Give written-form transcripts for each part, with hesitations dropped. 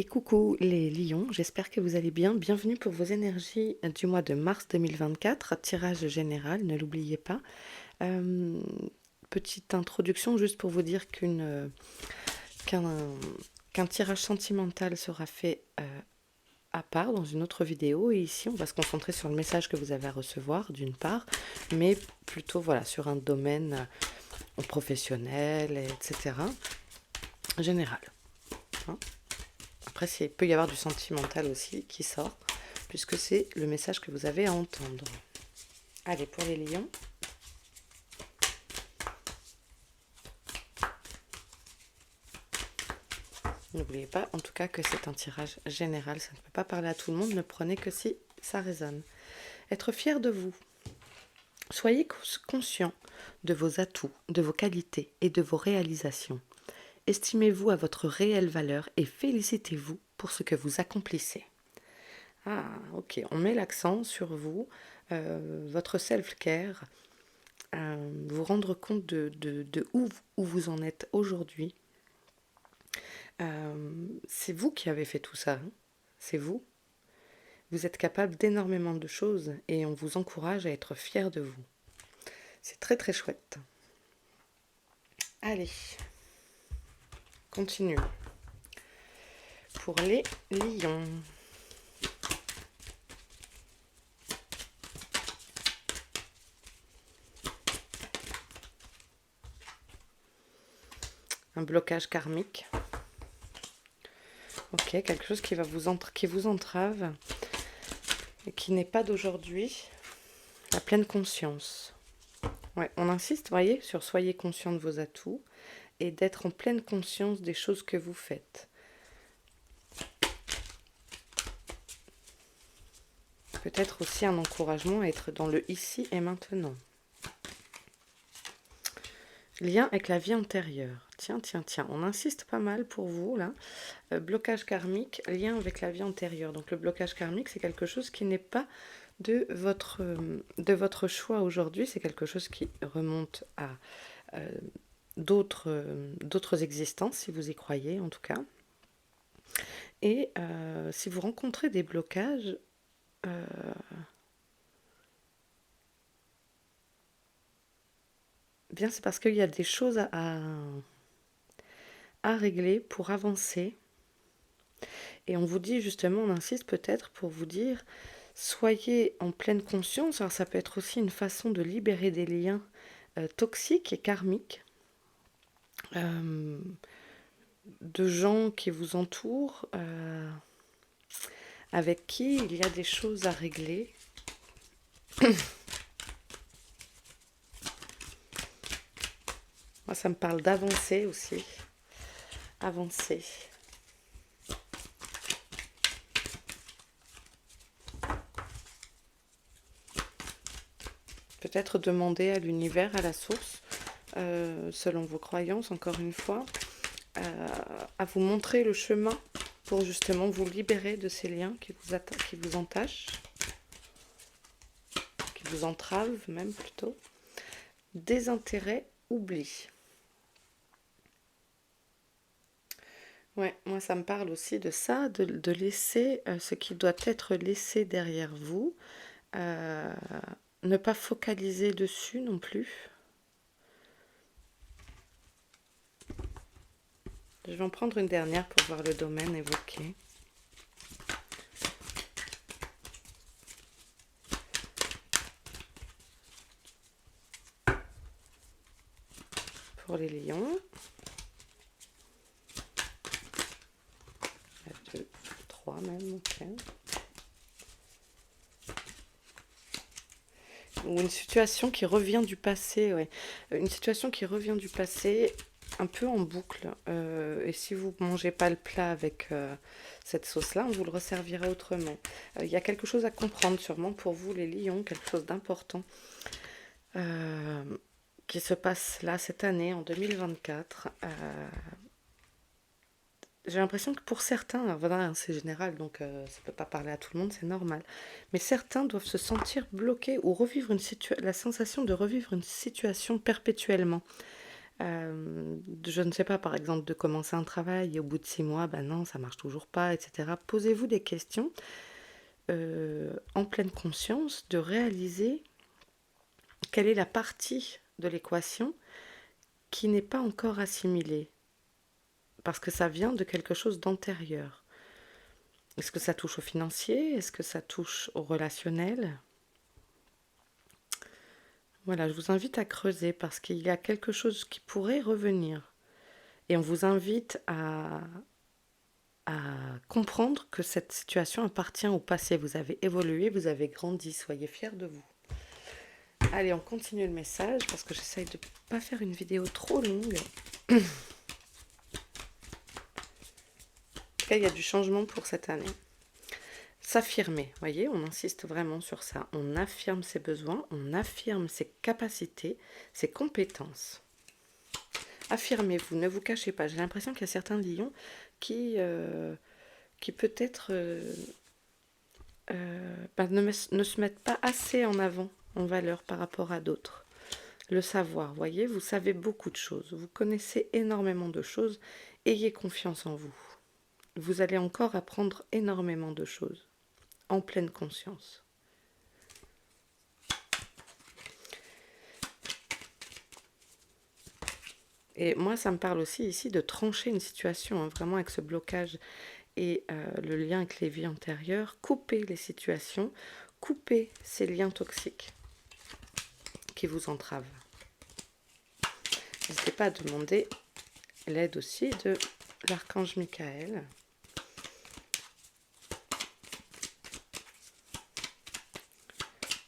Et coucou les lions, j'espère que vous allez bien. Bienvenue pour vos énergies du mois de mars 2024, tirage général, ne l'oubliez pas. Euh, Petite introduction juste pour vous dire qu'un, qu'un tirage sentimental sera fait à part dans une autre vidéo. Et ici, on va se concentrer sur le message que vous avez à recevoir d'une part, mais plutôt voilà, sur un domaine professionnel, etc. général. Hein. Après, il peut y avoir du sentimental aussi qui sort, puisque c'est le message que vous avez à entendre. Allez, pour les lions. N'oubliez pas, en tout cas, que c'est un tirage général. Ça ne peut pas parler à tout le monde. Ne prenez que si ça résonne. Être fier de vous. Soyez conscient de vos atouts, de vos qualités et de vos réalisations. Estimez-vous à votre réelle valeur et félicitez-vous pour ce que vous accomplissez. Ah, ok. On met l'accent sur vous, votre self-care, vous rendre compte de où vous en êtes aujourd'hui. C'est vous qui avez fait tout ça, hein. C'est vous. Vous êtes capable d'énormément de choses et on vous encourage à être fier de vous. C'est très très chouette. Allez, continue. Pour les lions. Un blocage karmique. Ok, quelque chose qui vous entrave et qui n'est pas d'aujourd'hui. La pleine conscience. Ouais, on insiste, voyez, sur soyez conscient de vos atouts et d'être en pleine conscience des choses que vous faites. Peut-être aussi un encouragement à être dans le ici et maintenant. Lien avec la vie antérieure. Tiens, on insiste pas mal pour vous, là. Blocage karmique, lien avec la vie antérieure. Donc le blocage karmique, c'est quelque chose qui n'est pas de votre choix aujourd'hui. C'est quelque chose qui remonte à d'autres existences, si vous y croyez, en tout cas. Et si vous rencontrez des blocages, bien c'est parce qu'il y a des choses à régler pour avancer. Et on vous dit justement, on insiste peut-être pour vous dire, soyez en pleine conscience. Alors ça peut être aussi une façon de libérer des liens toxiques et karmiques, de gens qui vous entourent, avec qui il y a des choses à régler. Moi, ça me parle d'avancer aussi. Avancer. Peut-être demander à l'univers, à la source, selon vos croyances, encore une fois, à vous montrer le chemin pour justement vous libérer de ces liens qui vous entachent, qui vous entravent même plutôt. Désintérêt, oubli. Ouais, moi ça me parle aussi de ça, de laisser ce qui doit être laissé derrière vous, ne pas focaliser dessus non plus. Je vais en prendre une dernière pour voir le domaine évoqué. Pour les lions. 2, 3 même, ok. Ou une situation qui revient du passé, ouais. Une situation qui revient du passé, un peu en boucle. Et si vous ne mangez pas le plat avec cette sauce-là, on vous le resservira autrement. Il y a quelque chose à comprendre sûrement pour vous, les lions, quelque chose d'important qui se passe là cette année, en 2024. J'ai l'impression que pour certains, alors voilà, c'est général, donc ça ne peut pas parler à tout le monde, c'est normal, mais certains doivent se sentir bloqués ou revivre la sensation de revivre une situation perpétuellement. Je ne sais pas, par exemple, de commencer un travail et au bout de 6 mois, ben non, ça marche toujours pas, etc. Posez-vous des questions en pleine conscience de réaliser quelle est la partie de l'équation qui n'est pas encore assimilée, parce que ça vient de quelque chose d'antérieur. Est-ce que ça touche au financier? Est-ce que ça touche au relationnel? Voilà, je vous invite à creuser parce qu'il y a quelque chose qui pourrait revenir. Et on vous invite à comprendre que cette situation appartient au passé. Vous avez évolué, vous avez grandi, soyez fiers de vous. Allez, on continue le message parce que j'essaye de ne pas faire une vidéo trop longue. En tout cas, il y a du changement pour cette année. S'affirmer, voyez, on insiste vraiment sur ça. On affirme ses besoins, on affirme ses capacités, ses compétences. Affirmez-vous, ne vous cachez pas. J'ai l'impression qu'il y a certains lions qui peut-être ne se mettent pas assez en avant, en valeur par rapport à d'autres. Le savoir, voyez, vous savez beaucoup de choses, vous connaissez énormément de choses, ayez confiance en vous. Vous allez encore apprendre énormément de choses, en pleine conscience. Et moi, ça me parle aussi ici de trancher une situation, hein, vraiment avec ce blocage et le lien avec les vies antérieures. Coupez les situations, coupez ces liens toxiques qui vous entravent. N'hésitez pas à demander l'aide aussi de l'archange Michael.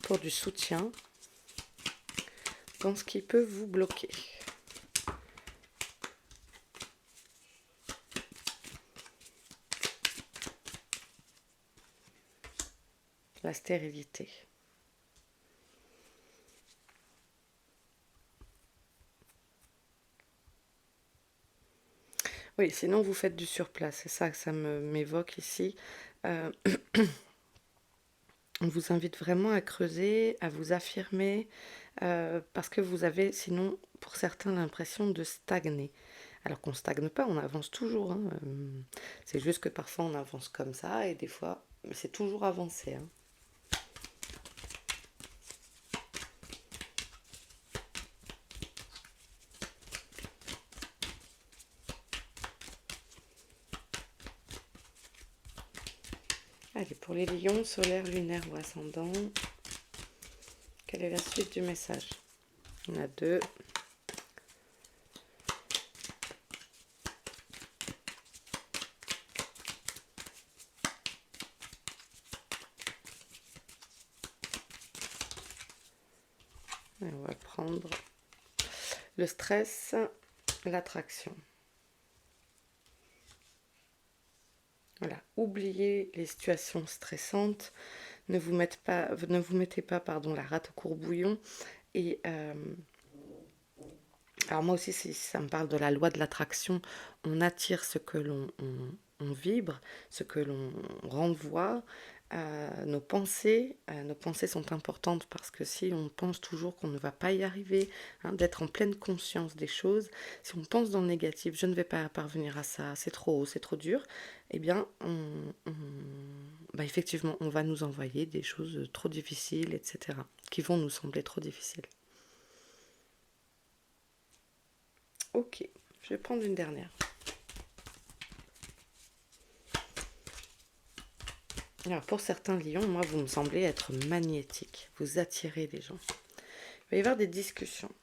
Pour du soutien dans ce qui peut vous bloquer. La stérilité. Oui, sinon vous faites du surplace, c'est ça que ça m'évoque ici. On vous invite vraiment à creuser, à vous affirmer, parce que vous avez sinon, pour certains, l'impression de stagner. Alors qu'on ne stagne pas, on avance toujours. Hein. C'est juste que parfois on avance comme ça, et des fois, c'est toujours avancer. Hein. Allez, pour les lions, solaire, lunaire ou ascendant, quelle est la suite du message? On a 2. Et on va prendre le stress, l'attraction. Voilà, oubliez les situations stressantes, ne vous mettez pas, la rate au courbouillon. Et alors moi aussi, ça me parle de la loi de l'attraction. On attire ce que on vibre, ce que l'on renvoie. Nos pensées sont importantes parce que si on pense toujours qu'on ne va pas y arriver, hein, d'être en pleine conscience des choses, si on pense dans le négatif, je ne vais pas parvenir à ça, c'est trop haut, c'est trop dur, eh bien, effectivement, on va nous envoyer des choses trop difficiles, etc., qui vont nous sembler trop difficiles. Ok, je vais prendre une dernière. Alors pour certains lions, moi vous me semblez être magnétique, vous attirez les gens. Il va y avoir des discussions,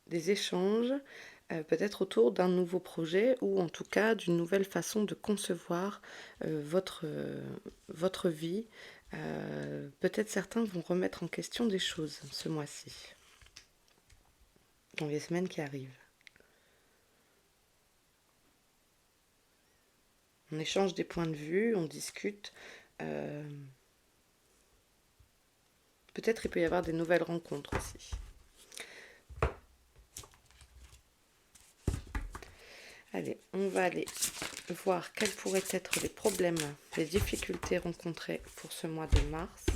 des échanges, peut-être autour d'un nouveau projet ou en tout cas d'une nouvelle façon de concevoir votre vie. Peut-être certains vont remettre en question des choses ce mois-ci, dans les semaines qui arrivent. On échange des points de vue, on discute. Peut-être il peut y avoir des nouvelles rencontres aussi. Allez, on va aller voir quels pourraient être les problèmes, les difficultés rencontrées pour ce mois de mars.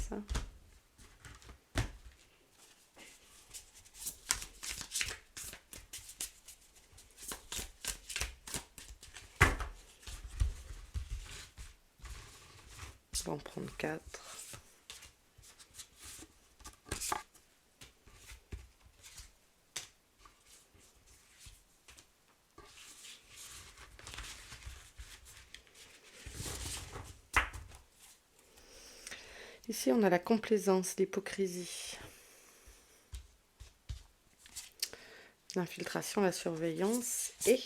On va en prendre 4. Ici, on a la complaisance, l'hypocrisie, l'infiltration, la surveillance et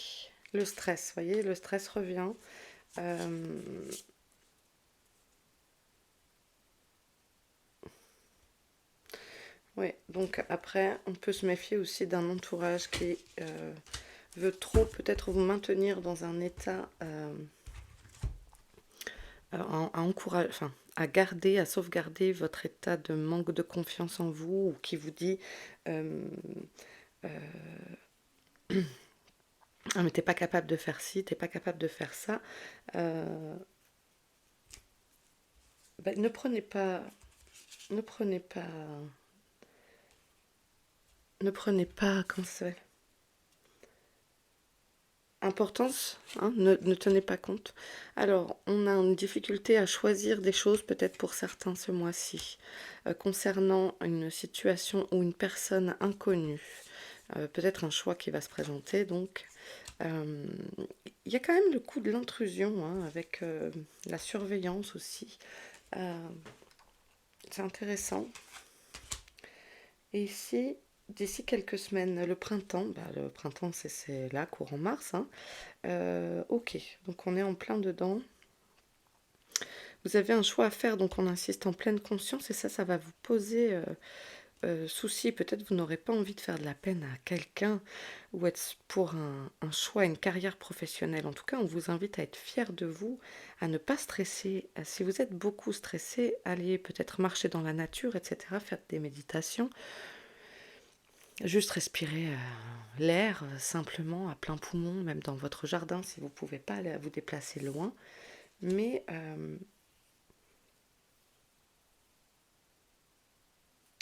le stress. Vous voyez, le stress revient. Oui, donc après, on peut se méfier aussi d'un entourage qui veut trop peut-être vous maintenir dans un état à encourager, enfin, à garder, à sauvegarder votre état de manque de confiance en vous, ou qui vous dit euh, ah, mais t'es pas capable de faire ci, t'es pas capable de faire ça. Ben, ne prenez pas, comment ça s'appelle, importance, hein, ne tenez pas compte. Alors, on a une difficulté à choisir des choses, peut-être pour certains ce mois-ci, concernant une situation ou une personne inconnue. Peut-être un choix qui va se présenter, donc il y a quand même le coup de l'intrusion, hein, avec la surveillance aussi. C'est intéressant. Et ici, d'ici quelques semaines, le printemps c'est là, courant mars, hein. Ok, donc on est en plein dedans. Vous avez un choix à faire, donc on insiste en pleine conscience, et ça va vous poser souci. Peut-être vous n'aurez pas envie de faire de la peine à quelqu'un, ou être pour un choix, une carrière professionnelle. En tout cas, on vous invite à être fier de vous, à ne pas stresser. Si vous êtes beaucoup stressé, allez peut-être marcher dans la nature, etc., faire des méditations. Juste respirer l'air simplement à plein poumon, même dans votre jardin si vous ne pouvez pas aller vous déplacer loin. Mais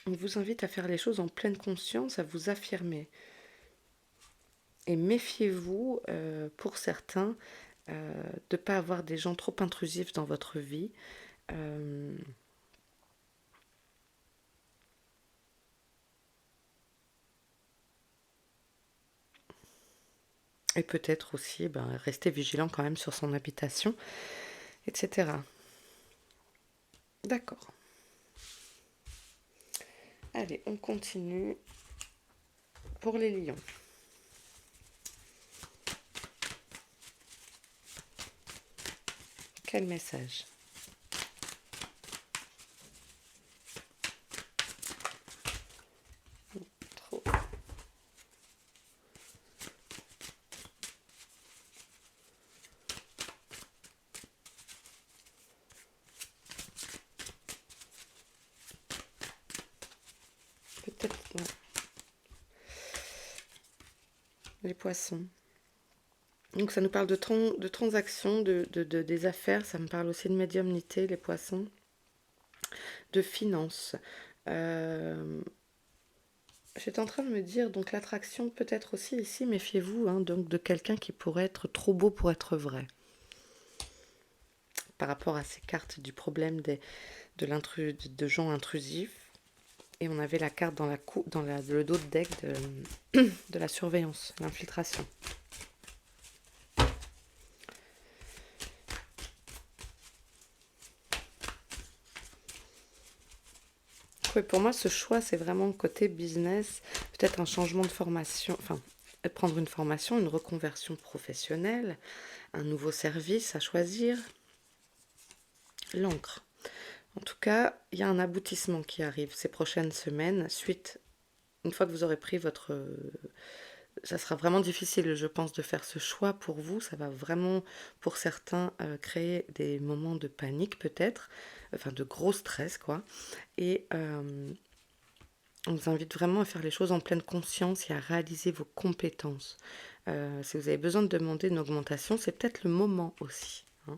on vous invite à faire les choses en pleine conscience, à vous affirmer. Et méfiez-vous, pour certains, de ne pas avoir des gens trop intrusifs dans votre vie. Et peut-être aussi rester vigilant quand même sur son habitation, etc. D'accord. Allez, on continue pour les lions. Quel message? Trop. Peut-être. Ouais. Les poissons. Donc ça nous parle de transactions, des affaires, ça me parle aussi de médiumnité, les poissons, de finances. J'étais en train de me dire, donc l'attraction peut-être aussi ici, méfiez-vous, hein, donc de quelqu'un qui pourrait être trop beau pour être vrai. Par rapport à ces cartes du problème de gens intrusifs. Et on avait la carte dans le dos de deck de la surveillance, l'infiltration. Oui, pour moi, ce choix, c'est vraiment côté business, peut-être un changement de formation, enfin, prendre une formation, une reconversion professionnelle, un nouveau service à choisir. L'encre. En tout cas, il y a un aboutissement qui arrive ces prochaines semaines, une fois que vous aurez pris ça sera vraiment difficile, je pense, de faire ce choix pour vous. Ça va vraiment, pour certains, créer des moments de panique peut-être, enfin de gros stress, quoi. Et on vous invite vraiment à faire les choses en pleine conscience et à réaliser vos compétences. Si vous avez besoin de demander une augmentation, c'est peut-être le moment aussi, hein.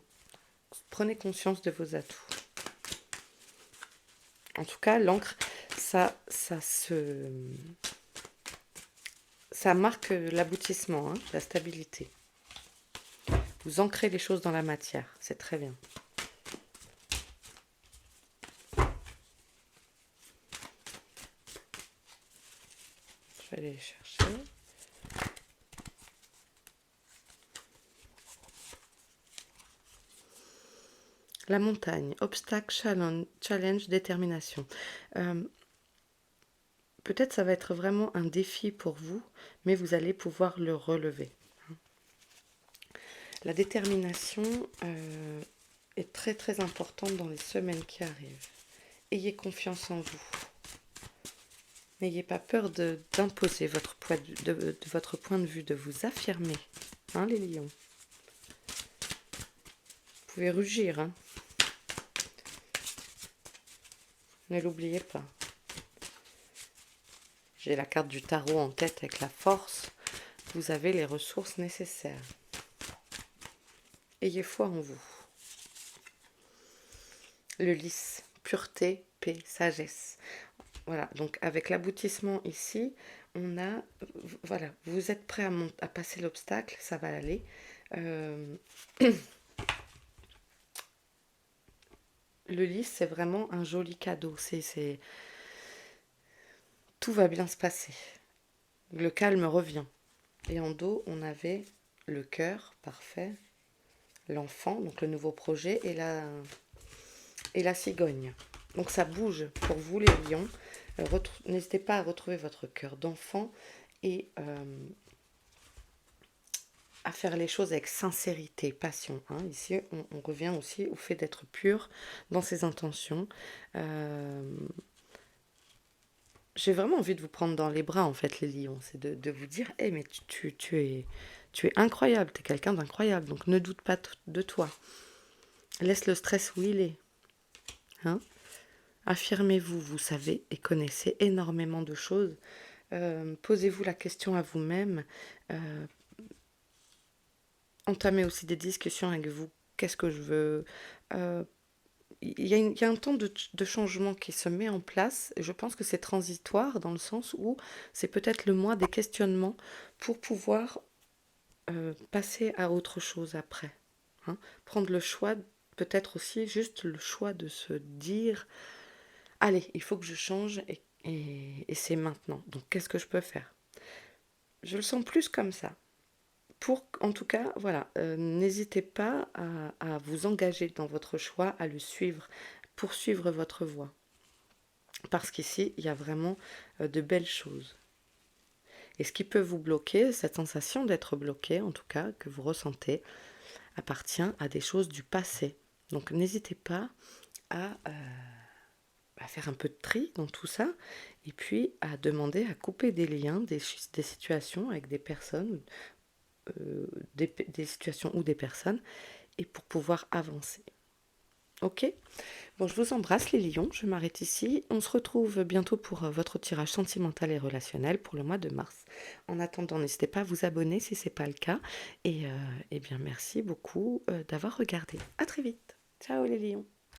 Prenez conscience de vos atouts. En tout cas, l'encre, ça marque l'aboutissement, hein, la stabilité. Vous ancrez les choses dans la matière, c'est très bien. vais aller les chercher. La montagne, obstacle, challenge, détermination. Euh, Peut-être ça va être vraiment un défi pour vous, mais vous allez pouvoir le relever. La détermination est très très importante dans les semaines qui arrivent. Ayez confiance en vous. N'ayez pas peur d'imposer votre, votre point de vue, de vous affirmer. Hein, les lions? Vous pouvez rugir, hein. Ne l'oubliez pas. J'ai la carte du tarot en tête avec la force. Vous avez les ressources nécessaires. Ayez foi en vous. Le lys, pureté, paix, sagesse. Voilà, donc avec l'aboutissement ici, on a, voilà, vous êtes prêt à passer l'obstacle, ça va aller. Le lys, c'est vraiment un joli cadeau. Tout va bien se passer. Le calme revient. Et en dos, on avait le cœur, parfait, l'enfant, donc le nouveau projet, et la cigogne. Donc ça bouge pour vous les lions. N'hésitez pas à retrouver votre cœur d'enfant et à faire les choses avec sincérité, passion. Hein. Ici, on revient aussi au fait d'être pur dans ses intentions. J'ai vraiment envie de vous prendre dans les bras, en fait, les lions. C'est de vous dire, hey, mais tu es incroyable, tu es quelqu'un d'incroyable, donc ne doute pas de toi. Laisse le stress où il est. Hein. Affirmez-vous, vous savez et connaissez énormément de choses. Posez-vous la question à vous-même. Entamez aussi des discussions avec vous. Qu'est-ce que je veux il y a un temps de changement qui se met en place. Je pense que c'est transitoire dans le sens où c'est peut-être le mois des questionnements pour pouvoir passer à autre chose après. Hein. Prendre le choix, peut-être aussi juste le choix de se dire allez, il faut que je change et c'est maintenant. Donc qu'est-ce que je peux faire? Je le sens plus comme ça. En tout cas, voilà, n'hésitez pas à vous engager dans votre choix, à le suivre, poursuivre votre voie. Parce qu'ici, il y a vraiment de belles choses. Et ce qui peut vous bloquer, cette sensation d'être bloqué, en tout cas, que vous ressentez, appartient à des choses du passé. Donc n'hésitez pas à faire un peu de tri dans tout ça, et puis à demander à couper des liens, des situations avec des personnes, des situations ou des personnes, et pour pouvoir avancer. Ok? Bon, je vous embrasse les lions, je m'arrête ici. On se retrouve bientôt pour votre tirage sentimental et relationnel pour le mois de mars. En attendant, n'hésitez pas à vous abonner si ce n'est pas le cas. Et eh bien, merci beaucoup d'avoir regardé. À très vite. Ciao les lions.